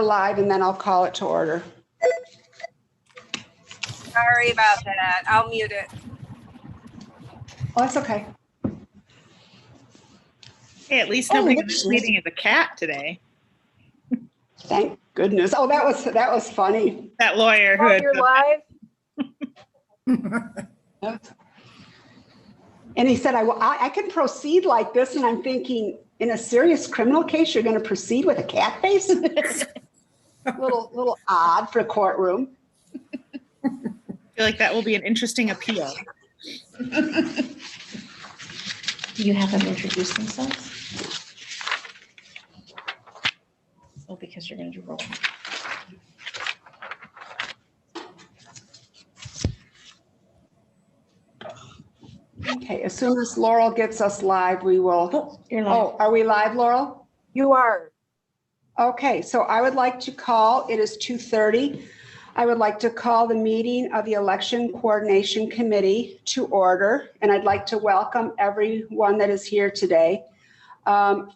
live and then I'll call it to order. Sorry about that. I'll mute it. Oh, that's okay. Hey, at least nobody in this meeting is a cat today. Thank goodness. Oh, that was funny. That lawyer who had You're live. And he said, I can proceed like this. And I'm thinking, in a serious criminal case, you're going to proceed with a cat face? little odd for a courtroom. I feel like that will be an interesting appeal. Do you have them introduce themselves? Oh, because you're going to do roll. Okay, as soon as Laurel gets us live, we will. Oh, you're live. Oh, are we live, Laurel? You are. Okay, so I would like to call, it is 2:30. I would like to call the meeting of the Election Coordination Committee to order, and I'd like to welcome everyone that is here today.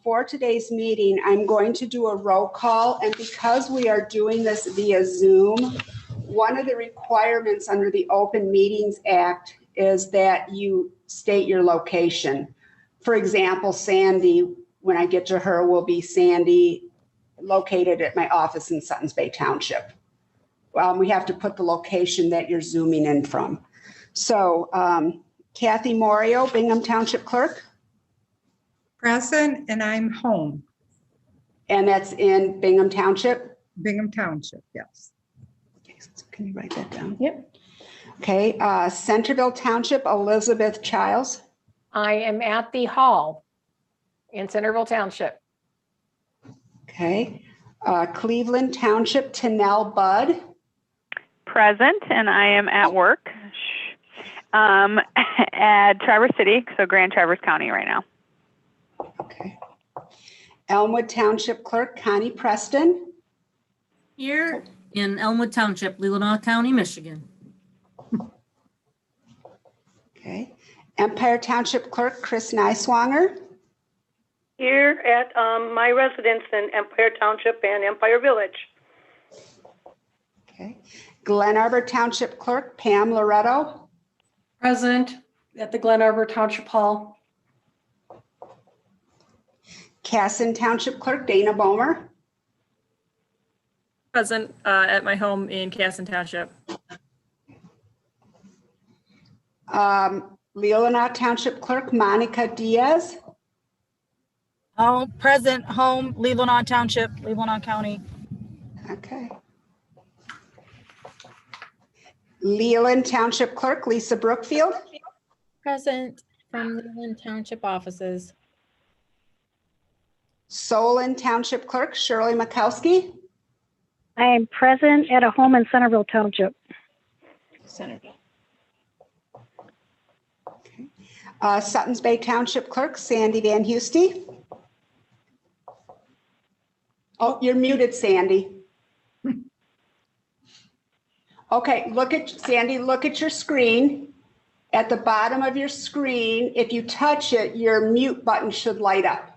For today's meeting, I'm going to do a roll call, and because we are doing this via Zoom, one of the requirements under the Open Meetings Act is that you state your location. For example, Sandy, when I get to her, will be Sandy, located at my office in Suttons Bay Township. We have to put the location that you're zooming in from. So Kathy Morio, Bingham Township Clerk. Present, and I'm home. And that's in Bingham Township? Bingham Township, yes. Okay, so can you write that down? Yep. Okay, Centerville Township, Elizabeth Childs. I am at the hall in Centerville Township. Okay, Cleveland Township, Tennell Budd. Present, and I am at work at Traverse City, so Grand Traverse County right now. Okay. Elmwood Township Clerk, Connie Preston. Here in Elmwood Township, Leelanau County, Michigan. Okay. Empire Township Clerk, Chris Neiswanger. Here at my residence in Empire Township and Empire Village. Okay. Glen Arbor Township Clerk, Pam Loretto. Present at the Glen Arbor Township Hall. Casson Township Clerk, Dana Bomer. Present at my home in Casson Township. Leelanau Township Clerk, Monica Diaz. Oh, present, home, Leelanau Township, Leelanau County. Okay. Leland Township Clerk, Lisa Brookfield. Present from Leland Township offices. Solon Township Clerk, Shirley Makowski. I am present at a home in Centerville Township. Centerville. Okay. Suttons Bay Township Clerk, Sandy Van Husty. Oh, you're muted, Sandy. Okay, Sandy, look at your screen. At the bottom of your screen, if you touch it, your mute button should light up.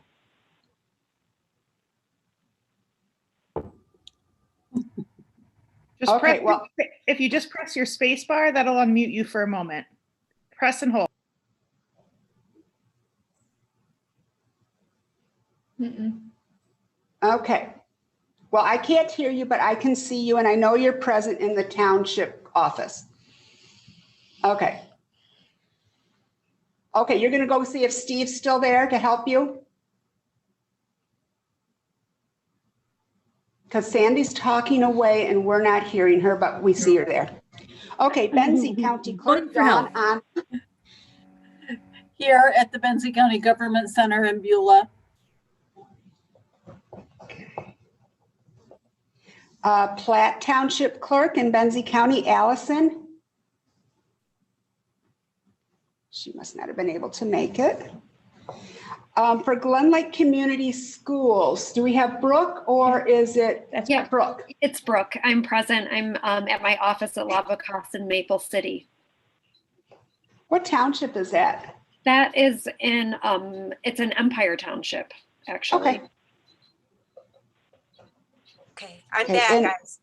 If you just press your space bar, that'll unmute you for a moment. Press and hold. Okay. Well, I can't hear you, but I can see you, and I know you're present in the township office. Okay. Okay, you're going to go see if Steve's still there to help you? Because Sandy's talking away, and we're not hearing her, but we see her there. Okay, Benzie County Clerk, Dawn on. Here at the Benzie County Government Center in Beulah. Platte Township Clerk in Benzie County, Allison. She must not have been able to make it. For Glen Lake Community Schools, do we have Brooke or is it Brooke? It's Brooke. I'm present. I'm at my office at Lava Costa in Maple City. What township is that? That is in, it's an Empire Township, actually. Okay. Okay. I'm Okay, back, and- guys.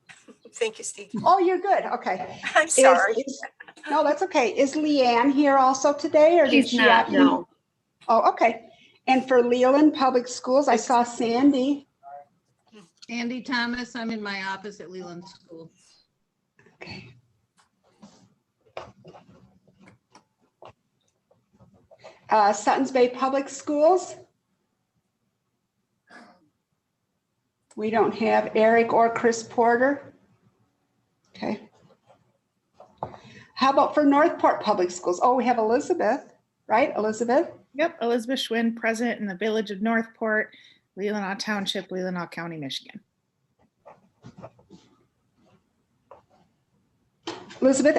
Thank you, Steve. Oh, you're good. Okay. I'm sorry. No, that's okay. Is Leanne here also today, or did She's she not, opt in? no. Oh, okay. And for Leland Public Schools, I saw Sandy. Andy Thomas, I'm in my office at Leland School. Okay. Suttons Bay Public Schools. We don't have Eric or Chris Porter. Okay. How about for Northport Public Schools? Oh, we have Elizabeth, right? Elizabeth? Yep, Elizabeth Schwinn, present in the village of Northport, Leelanau Township, Leelanau County, Michigan. Elizabeth,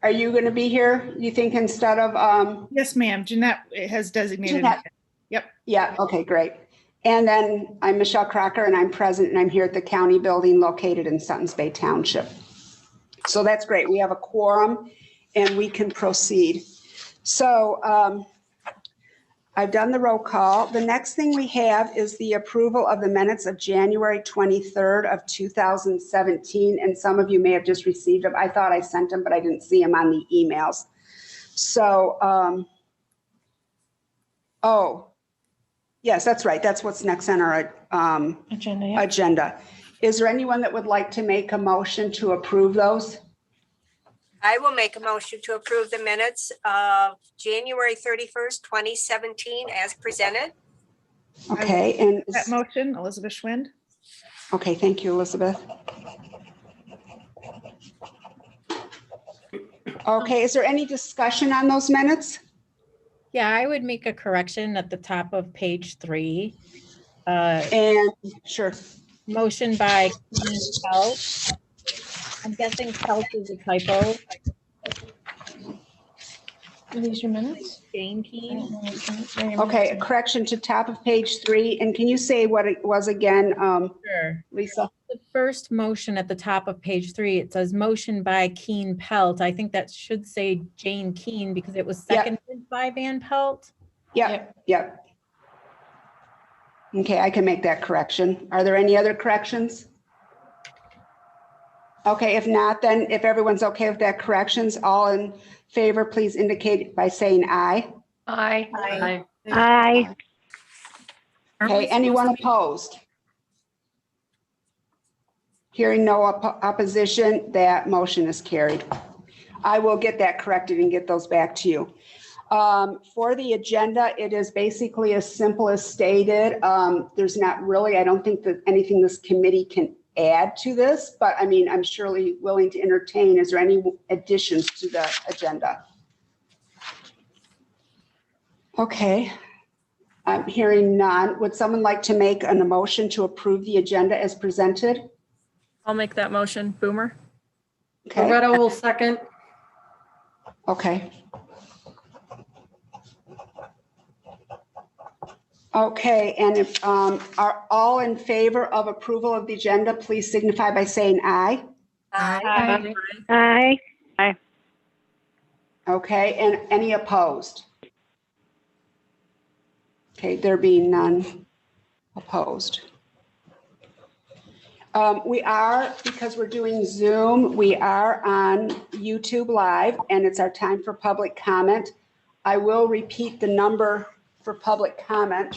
are you going to be here, you think, instead of? Yes, ma'am. Jeanette has designated. Jeanette. Yep. Yeah, okay, great. And then I'm Michelle Crocker, and I'm present, and I'm here at the county building located in Suttons Bay Township. So that's great. We have a quorum, and we can proceed. So I've done the roll call. The next thing we have is the approval of the minutes of January 23rd of 2017. And some of you may have just received them. I thought I sent them, but I didn't see them on the emails. So, oh, yes, that's right. That's what's next on our Agenda, yeah. agenda. Is there anyone that would like to make a motion to approve those? I will make a motion to approve the minutes of January 31st, 2017 as presented. Okay, and That motion, Elizabeth Schwinn. okay, thank you, Elizabeth. Okay, is there any discussion on those minutes? Yeah, I would make a correction at the top of page 3. And sure. Motion by Keen Pelt. I'm guessing Pelt is a typo. Are these your minutes? Jane Keen. Okay, a correction to top of page 3. And can you say what it was again, Sure. Lisa? The first motion at the top of page 3, it says motion by Keen Pelt. I think that should say Jane Keen because it was Yep. seconded by Van Pelt. Yep, yep. Okay, I can make that correction. Are there any other corrections? Okay, if not, then if everyone's okay with that corrections, all in favor, please indicate by saying aye. Aye. Aye. Aye. Okay, anyone opposed? Hearing no opposition, that motion is carried. I will get that corrected and get those back to you. For the agenda, it is basically as simple as stated. There's not really, I don't think that anything this committee can add to this, but I mean, I'm surely willing to entertain. Is there any additions to the agenda? Okay, I'm hearing none. Would someone like to make an motion to approve the agenda as presented? I'll make that motion. Boomer. Okay, Loretta will second. okay. Okay, and if are all in favor of approval of the agenda, please signify by saying aye. Aye. Aye. Aye. Okay, and any opposed? Okay, there being none opposed. We are, because we're doing Zoom, we are on YouTube Live, and it's our time for public comment. I will repeat the number for public comment.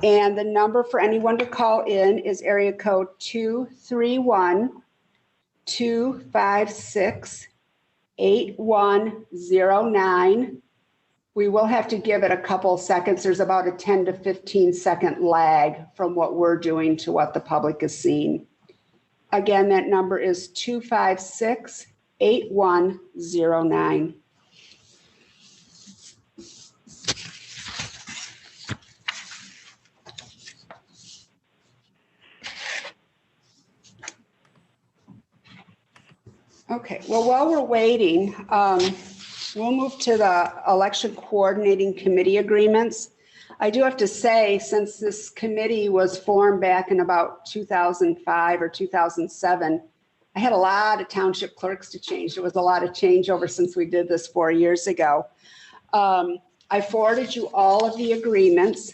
And the number for anyone to call in is area code 231-256-8109. We will have to give it a couple seconds. There's about a 10 to 15 second lag from what we're doing to what the public is seeing. Again, that number is 256-8109. Okay, well, while we're waiting, we'll move to the election coordinating committee agreements. I do have to say, since this committee was formed back in about 2005 or 2007, I had a lot of township clerks to change. There was a lot of changeover since we did this 4 years ago. I forwarded you all of the agreements,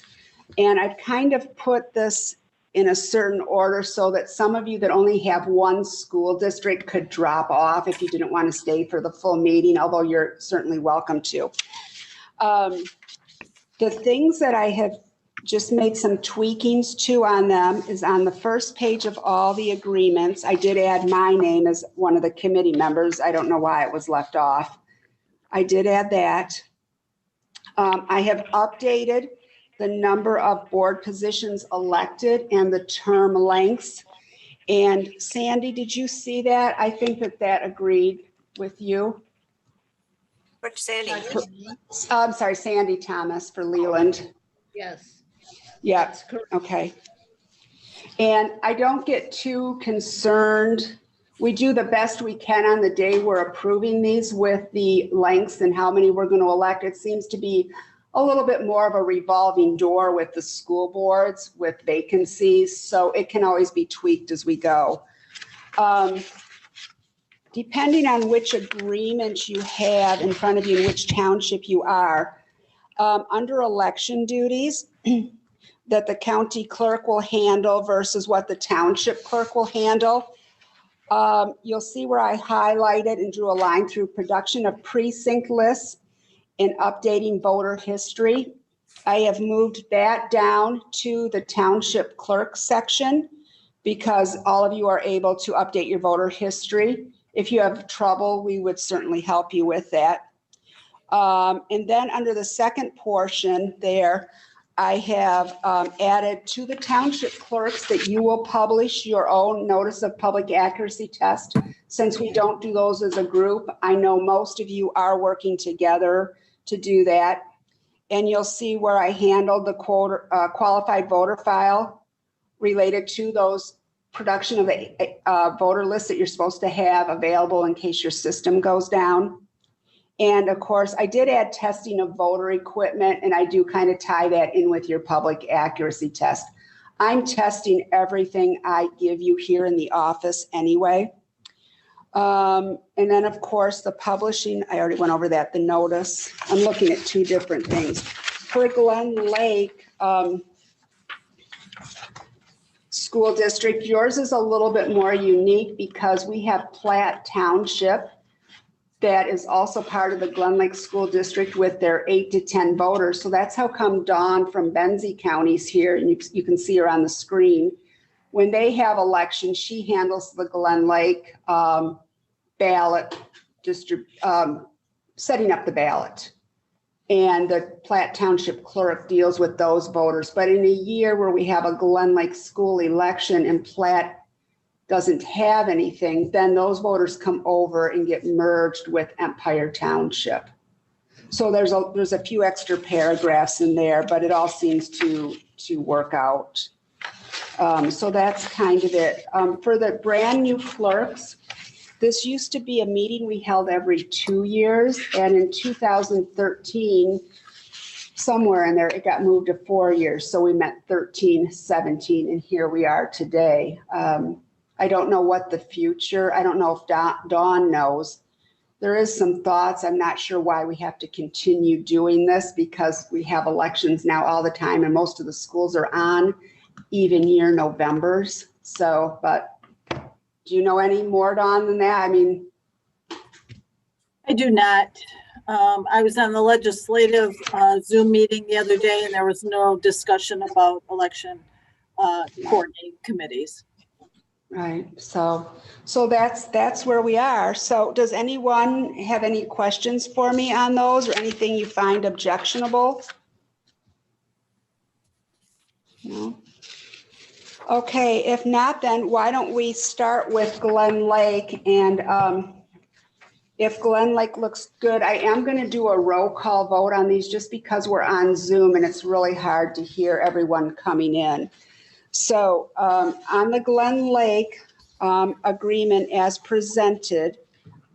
and I've kind of put this in a certain order so that some of you that only have one school district could drop off if you didn't want to stay for the full meeting, although you're certainly welcome to. The things that I have just made some tweakings to on them is on the first page of all the agreements. I did add my name as one of the committee members. I don't know why it was left off. I did add that. I have updated the number of board positions elected and the term lengths. And Sandy, did you see that? I think that agreed with you. Which Sandy? I'm sorry, Sandy Thomas for Leland. Yes. Yeah, okay. And I don't get too concerned. We do the best we can on the day we're approving these with the lengths and how many we're going to elect. It seems to be a little bit more of a revolving door with the school boards with vacancies, so it can always be tweaked as we go. Depending on which agreement you have in front of you and which township you are, under election duties that the county clerk will handle versus what the township clerk will handle, you'll see where I highlighted and drew a line through production of precinct lists and updating voter history. I have moved that down to the township clerk section because all of you are able to update your voter history. If you have trouble, we would certainly help you with that. And then under the second portion there, I have added to the township clerks that you will publish your own notice of public accuracy test. Since we don't do those as a group, I know most of you are working together to do that. And you'll see where I handled the qualified voter file related to those production of a voter list that you're supposed to have available in case your system goes down. And of course, I did add testing of voter equipment, and I do kind of tie that in with your public accuracy test. I'm testing everything I give you here in the office anyway. And then of course, the publishing, I already went over that, the notice. I'm looking at two different things. For Glen Lake School District, yours is a little bit more unique because we have Platte Township that is also part of the Glen Lake School District with their 8 to 10 voters. So that's how come Dawn from Benzie County's here, and you can see her on the screen. When they have elections, she handles the Glen Lake ballot, setting up the ballot. And the Platte Township clerk deals with those voters. But in a year where we have a Glen Lake school election and Platte doesn't have anything, then those voters come over and get merged with Empire Township. So there's a few extra paragraphs in there, but it all seems to work out. So that's kind of it. For the brand new clerks, this used to be a meeting we held every 2 years, and in 2013, somewhere in there, it got moved to 4 years. So we met 13, 17, and here we are today. I don't know what the future, I don't know if Dawn knows. There is some thoughts. I'm not sure why we have to continue doing this because we have elections now all the time and most of the schools are on even year Novembers. So, but do you know any more, Dawn, than that? I mean. I do not. I was on the legislative Zoom meeting the other day and there was no discussion about election coordinating committees. Right. So that's where we are. So does anyone have any questions for me on those or anything you find objectionable? No. Okay. If not, then why don't we start with Glen Lake? And if Glen Lake looks good, I am going to do a roll call vote on these just because we're on Zoom and it's really hard to hear everyone coming in. So on the Glen Lake agreement as presented,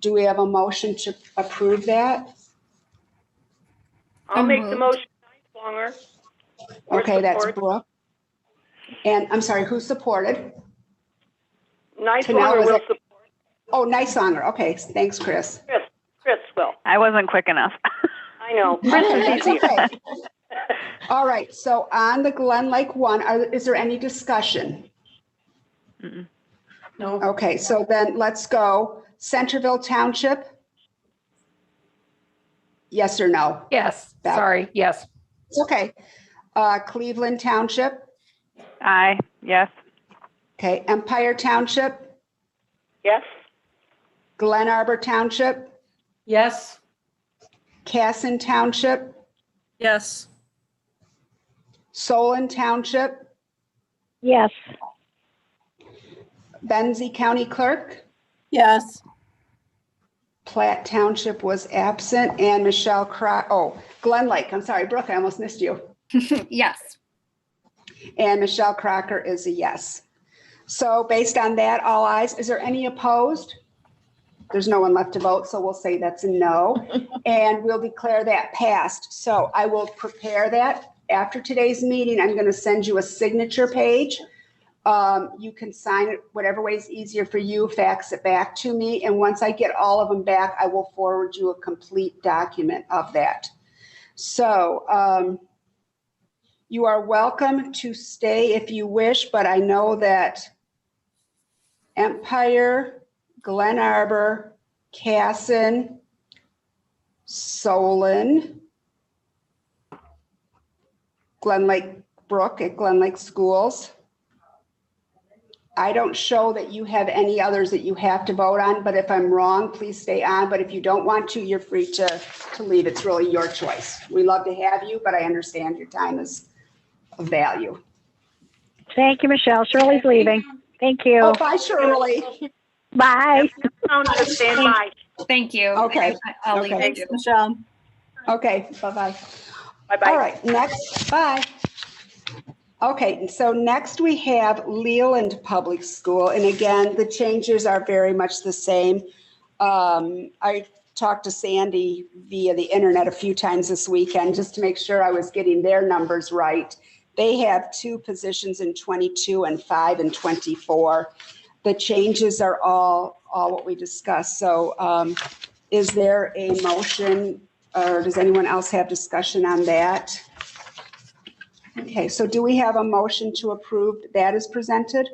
do we have a motion to approve that? I'll make the motion. Longer. Okay, that's Brooke. And I'm sorry, who supported? Longer will support. Oh, Longer. Okay, thanks, Chris. Chris will. I wasn't quick enough. I know. Chris is That's easier. okay. All right, so on the Glen Lake one, is there any discussion? No. Okay, so then let's go. Centerville Township? Yes or no? Yes, Beth? sorry, yes. It's okay. Cleveland Township? Aye. Yes. Okay, Empire Township? Yes. Glen Arbor Township? Yes. Casson Township? Yes. Solon Township? Yes. Benzie County Clerk? Yes. Platte Township was absent, and Michelle Glen Lake, I'm sorry, Brooke, I almost missed you. Yes. And Michelle Crocker is a yes. So based on that, all ayes. Is there any opposed? There's no one left to vote, so we'll say that's a no. And we'll declare that passed. So I will prepare that. After today's meeting, I'm going to send you a signature page. You can sign it whatever way is easier for you, fax it back to me. And once I get all of them back, I will forward you a complete document of that. So you are welcome to stay if you wish, but I know that Empire, Glen Arbor, Casson, Solon, Glen Lake Brook at Glen Lake Schools. I don't show that you have any others that you have to vote on, but if I'm wrong, please stay on. But if you don't want to, you're free to leave. It's really your choice. We love to have you, but I understand your time is of value. Thank you, Michelle. Shirley's leaving. Thank you. Oh, bye, Shirley. Bye. Stand by. Thank you. Okay. I'll leave Okay. it too. Michelle. Okay, bye-bye. Bye-bye. All right, next, bye. Okay, so next we have Leland Public School. And again, the changes are very much the same. I talked to Sandy via the internet a few times this weekend just to make sure I was getting their numbers right. They have 2 positions in 22 and 5 in 24. The changes are all what we discussed. So is there a motion or does anyone else have discussion on that? Okay, so do we have a motion to approve that is presented?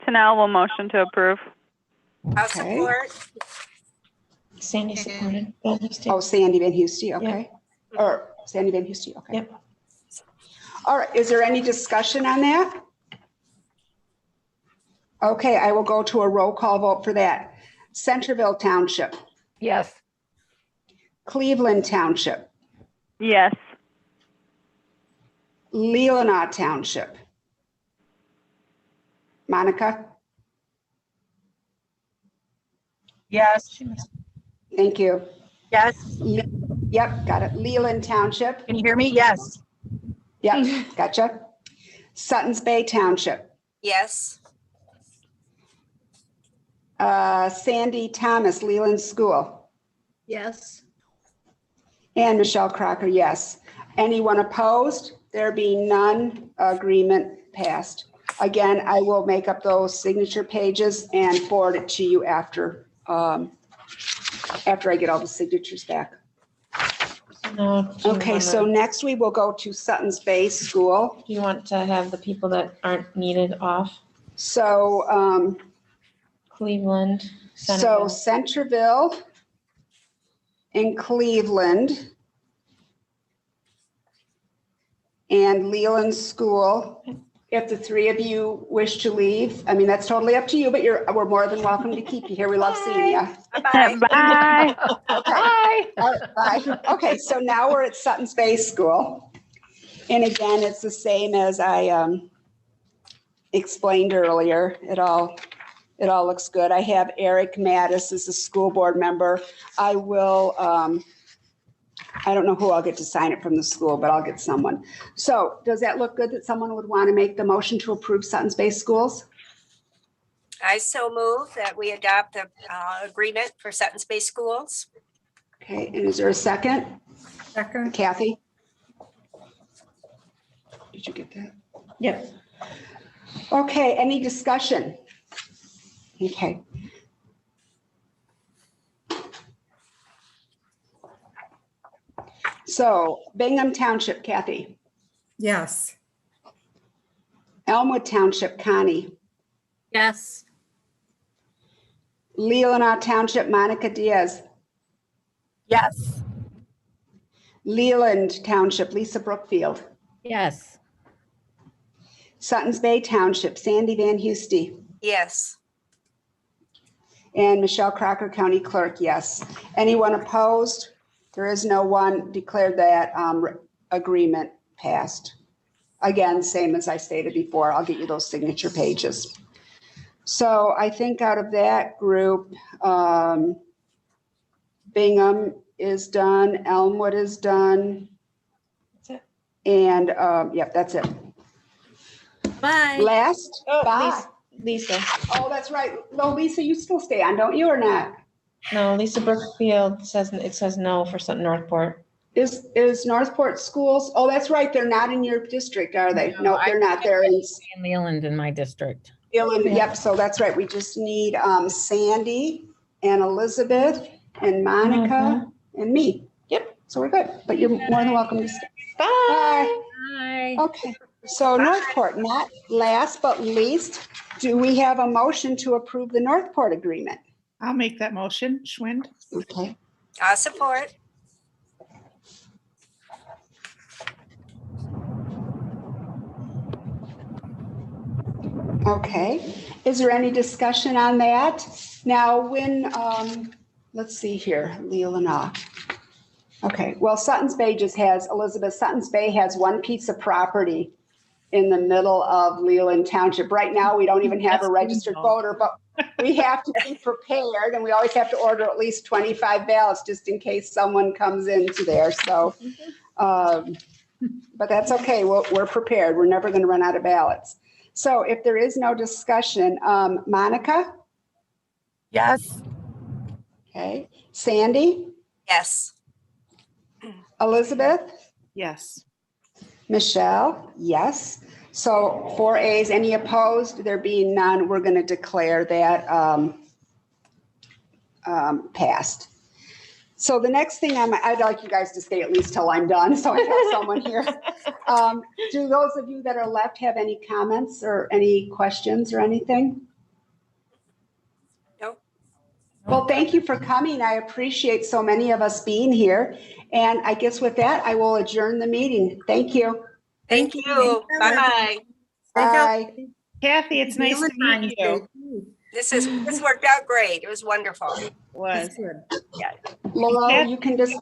Tanel will motion to approve. I'll Okay. support. Sandy supported. Bill Houston. Oh, Sandy Van Houston, okay. Or Sandy Van Houston, okay. Yep. All right, is there any discussion on that? Okay, I will go to a roll call vote for that. Centerville Township, Yes. Cleveland Township, Yes. Leelanau Township. Monica? Yes. Thank you. Yes. Yep, got it. Leland Township. Can you hear me? Yes. Yep, gotcha. Suttons Bay Township. Yes. Sandy Thomas, Leland School. Yes. And Michelle Crocker, yes. Anyone opposed? There being none, agreement passed. Again, I will make up those signature pages and forward it to you after I get all the signatures back. Now, do you Okay, so wanna- next we will go to Sutton's Bay School. Do you want to have the people that aren't needed off? So, Cleveland, so Centerville. Centerville and Cleveland and Leland School. If the 3 of you wish to leave, I mean, that's totally up to you, but we're more than welcome to keep you here. We love seeing you. Bye-bye. Bye. Bye. All right, bye. Okay, so now we're at Sutton's Bay School. And again, it's the same as I explained earlier. It all looks good. I have Eric Mattis as a school board member. I will, I don't know who I'll get to sign it from the school, but I'll get someone. So does that look good that someone would want to make the motion to approve Sutton's Bay Schools? I so move that we adopt the agreement for Sutton's Bay Schools. Okay, and is there a second? Second. Kathy? Did you get that? Yep. Okay, any discussion? Okay. So Bingham Township, Kathy? Yes. Elmwood Township, Connie. Yes. Leelanau Township, Monica Diaz. Yes. Leland Township, Lisa Brookfield. Yes. Suttons Bay Township, Sandy Van Housty. Yes. And Michelle Crocker, County Clerk, yes. Anyone opposed? There is no one. Declared that agreement passed. Again, same as I stated before, I'll get you those signature pages. So I think out of that group, Bingham is done, Elmwood is done. That's it. And, yep, that's it. Bye. Last, Oh, bye. Lisa. Oh, that's right. No, Lisa, you still stay on, don't you, or not? No, Lisa Brookfield says no for Sutton Northport. Is Northport Schools, oh, that's right, they're not in your district, are they? No, No, they're not, they're in In Leland in my district. Yep, so that's right, we just need Sandy and Elizabeth and Monica and me. Yep. So we're good, but you're more than welcome to stay. Bye. Bye. Okay, so Northport, not last but least, do we have a motion to approve the Northport agreement? I'll make that motion. Schwind. Okay. I'll support. Okay, is there any discussion on that? Now, when, let's see here, Leelanau. Okay, well, Sutton's Bay just has, Elizabeth, Sutton's Bay has one piece of property in the middle of Leland Township. Right now, we don't even have a registered voter, but we have to be prepared, and we always have to order at least 25 ballots just in case someone comes into there, so. But that's okay, we're prepared, we're never gonna run out of ballots. So if there is no discussion, Monica? Yes. Okay, Sandy? Yes. Elizabeth? Yes. Michelle? Yes. So 4 A's, any opposed? There being none, we're going to declare that passed. So the next thing I'd like you guys to stay at least till I'm done, so I have someone here. Do those of you that are left have any comments or any questions or anything? Nope. Well, thank you for coming. I appreciate so many of us being here. And I guess with that, I will adjourn the meeting. Thank you. Thank you. Bye. Bye. Kathy, it's nice to meet you. This worked out great. It was wonderful. Was. Laura, Kathy- you can just